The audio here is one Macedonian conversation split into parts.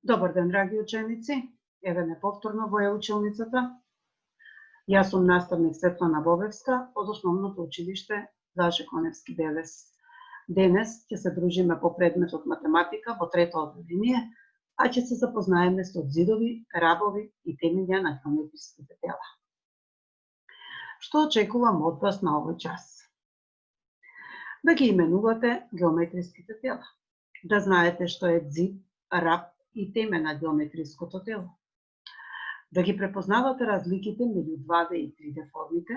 Добар ден, драги ученици. Еве не повторно во училницата. Јас сум наставник Светлана Бобевска од Основното училиште Блаже Коневски Белес. Денес ќе се дружиме по предметот математика во трето одделение, а ќе се запознаеме со ѕидови, рабови и темиња на геометриските тела. Што очекувам од вас на овој час? Да ги именувате геометриските тела, да знаете што е ѕид, раб и теме на геометриското тело, да ги препознавате разликите меѓу 2D и 3D формите,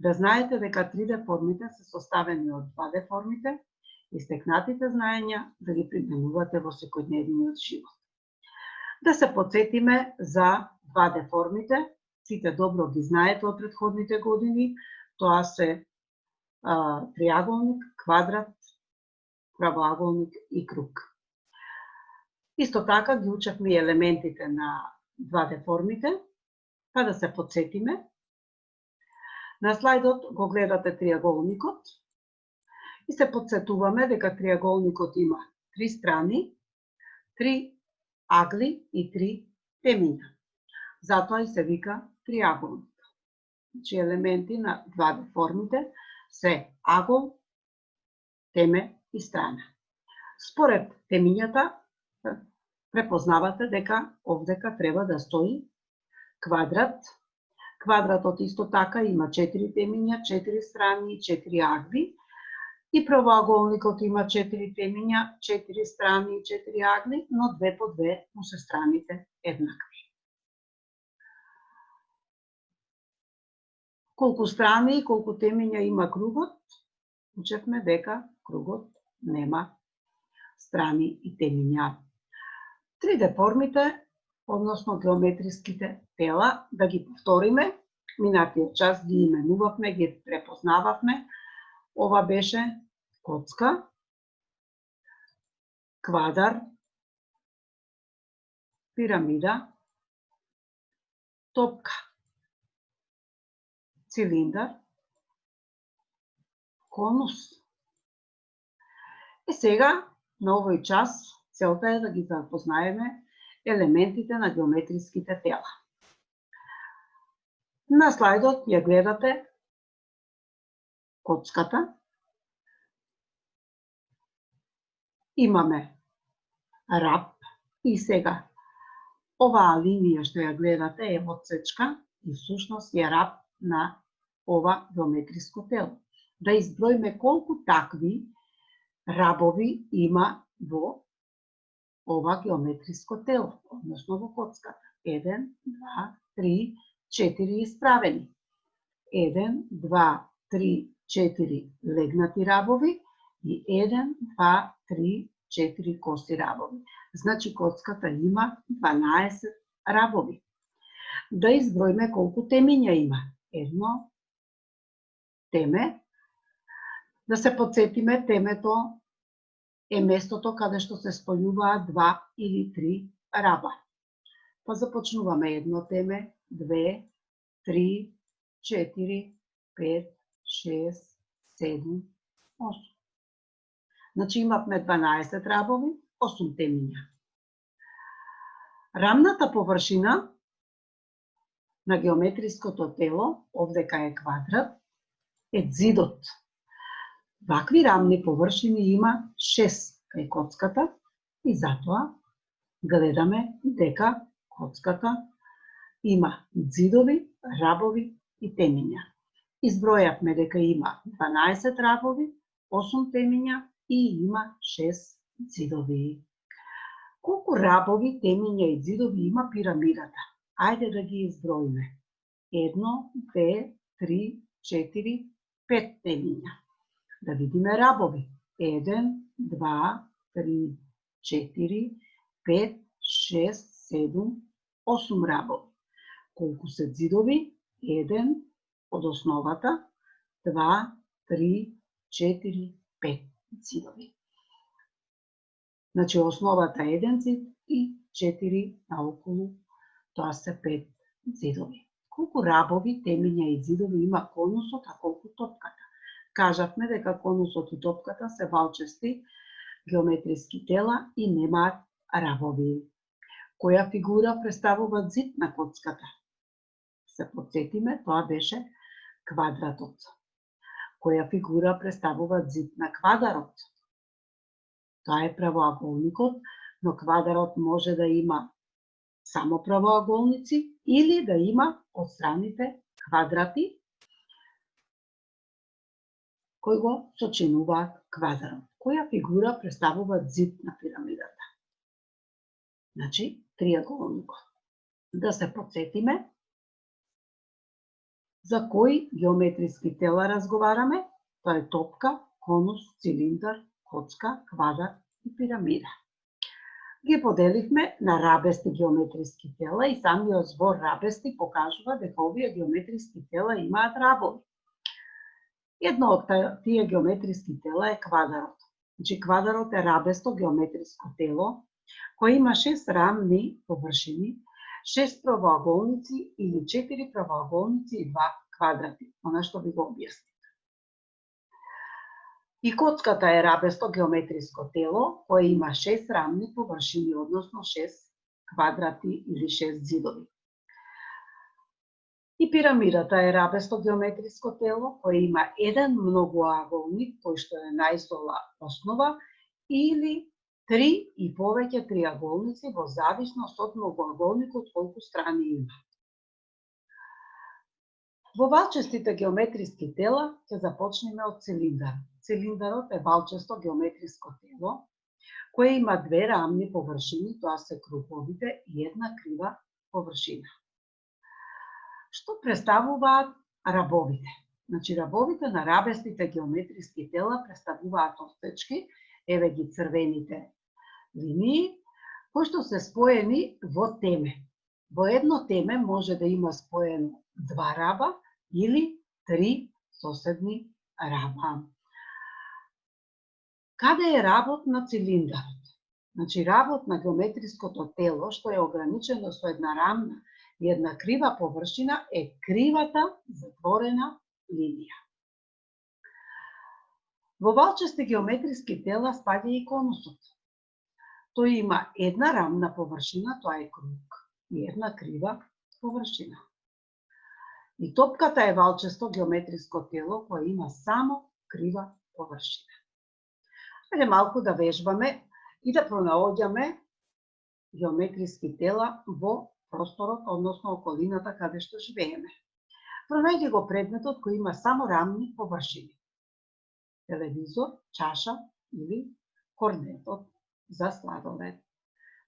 да знаете дека 3D формите се составени од 2D формите и стекнатите знаења да ги применувате во секојдневниот живот. Да се потсетиме за 2D формите, сите добро ги знаете од претходните години, тоа се триаголник, квадрат, правоаголник и круг. Исто така ги учевме и елементите на 2D формите, па да се потсетиме. На слайдот го гледате триаголникот и се потсетуваме дека триаголникот има 3 страни, 3 агли и 3 темиња. Затоа и се вика триаголник. Значи елементи на 2D формите се агол, теме и страна. Според темињата препознавате дека овдека треба да стои квадрат. Квадратот исто така има 4 темиња, 4 страни и 4 агли. И правоаголникот има 4 темиња, 4 страни и 4 агли, но 2 по 2 му се страните еднакви. Колку страни и колку темиња има кругот? Учевме дека кругот нема страни и темиња. 3D формите, односно геометриските тела, да ги повториме, минатиот час ги именувавме, ги препознававме. Ова беше коцка, квадар, пирамида, топка, цилиндар, конус. И сега, на овој час, целта е да ги запознаеме елементите на геометриските тела. На слайдот ја гледате коцката. Имаме раб и сега оваа линија што ја гледате е одсечка и всушност е раб на ова геометриско тело. Да изброиме колку такви рабови има во ова геометриско тело, односно во коцката. 1, 2, 3, 4 исправени. 1, 2, 3, 4 легнати рабови и 1, 2, 3, 4 коси рабови. Значи коцката има 12 рабови. Да изброиме колку темиња има. Едно теме. Да се потсетиме, темето е местото каде што се спојуваат 2 или 3 раба. Па започнуваме едно теме, 2, 3, 4, 5, 6, 7, 8. Значи имавме 12 рабови, 8 темиња. Рамната површина на геометриското тело, овдека е квадрат, е ѕидот. Вакви рамни површини има 6 кај коцката и затоа гледаме дека коцката има ѕидови, рабови и темиња. Избројавме дека има 12 рабови, 8 темиња и има 6 ѕидови. Колку рабови, темиња и ѕидови има пирамидата? Ајде да ги изброиме. 1, 2, 3, 4, 5 темиња. Да видиме рабови. 1, 2, 3, 4, 5, 6, 7, 8 рабови. Колку се ѕидови? 1 од основата, 2, 3, 4, 5 ѕидови. Значи основата е 1 ѕид и 4 наоколу, тоа се 5 ѕидови. Колку рабови, темиња и ѕидови има конусот, а колку топката? Кажавме дека конусот и топката се валчести геометриски тела и немаат рабови. Која фигура представува зид на коцката? Се потсетиме, тоа беше квадратот. Која фигура представува зид на квадарот? Тоа е правоаголникот, но квадарот може да има само правоаголници или да има од страните квадрати кои го сочинуваат квадарот. Која фигура представува зид на пирамидата? Значи, триаголникот. Да се потсетиме, за кои геометриски тела разговараме? Тоа е топка, конус, цилиндар, коцка, квадар и пирамида. Ги поделивме на рабести геометриски тела и самиот збор рабести покажува дека овие геометриски тела имаат рабови. Едно од тие геометриски тела е квадарот. Значи, квадарот е рабесто геометриско тело кој има 6 рамни површини, 6 правоаголници или 4 правоаголници и 2 квадрати, она што ви го објаснив. И коцката е рабесто геометриско тело кое има 6 рамни површини, односно 6 квадрати или 6 зидови. И пирамидата е рабесто геометриско тело кое има еден многоаголник кој што е најзола основа или 3 и повеќе триаголници во зависност од многоаголникот колку страни има. Во валчестите геометриски тела ќе започнеме од цилиндар. Цилиндарот е валчесто геометриско тело кое има две рамни површини, тоа се круговите и една крива површина. Што представуваат рабовите? Значи, рабовите на рабестите геометриски тела представуваат отсечки, еве ги црвените линии, кои што се споени во теме. Во едно теме може да има споено 2 раба или 3 соседни раба. Каде е работ на цилиндарот? Значи, работ на геометриското тело, што е ограничено со една рамна и една крива површина, е кривата затворена линија. Во валчести геометриски тела спаѓа и конусот. Тој има една рамна површина, тоа е круг, и една крива површина. И топката е валчесто геометриско тело кое има само крива површина. Ајде малку да вежбаме и да пронаоѓаме геометриски тела во просторот, односно околината каде што живееме. Пронајди го предметот кој има само рамни површини. Телевизор, чаша или корнетот за сладолед.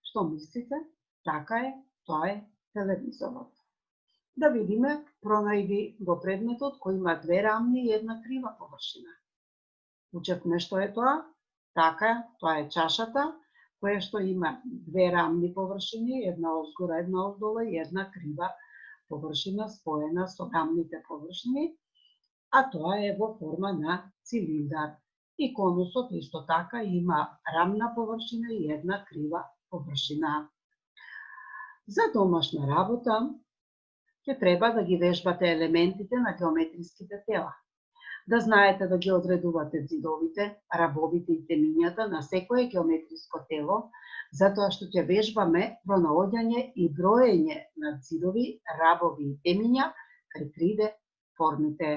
Што мислите? Така е, тоа е телевизорот. Да видиме, пронајди го предметот кој има две рамни и една крива површина. Учевме што е тоа? Така, тоа е чашата, која што има две рамни површини, една озгора, една оздола и една крива површина споена со рамните површини, а тоа е во форма на цилиндар. И конусот исто така има рамна површина и една крива површина. За домашна работа ќе треба да ги вежбате елементите на геометриските тела. Да знаете да ги одредувате зидовите, рабовите и темињата на секое геометриско тело, затоа што ќе вежбаме пронаоѓање и броење на зидови, рабови и темиња кај 3D формите.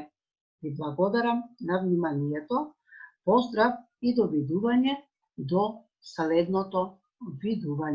Ви благодарам на вниманието. Поздрав и довидување до следното видување.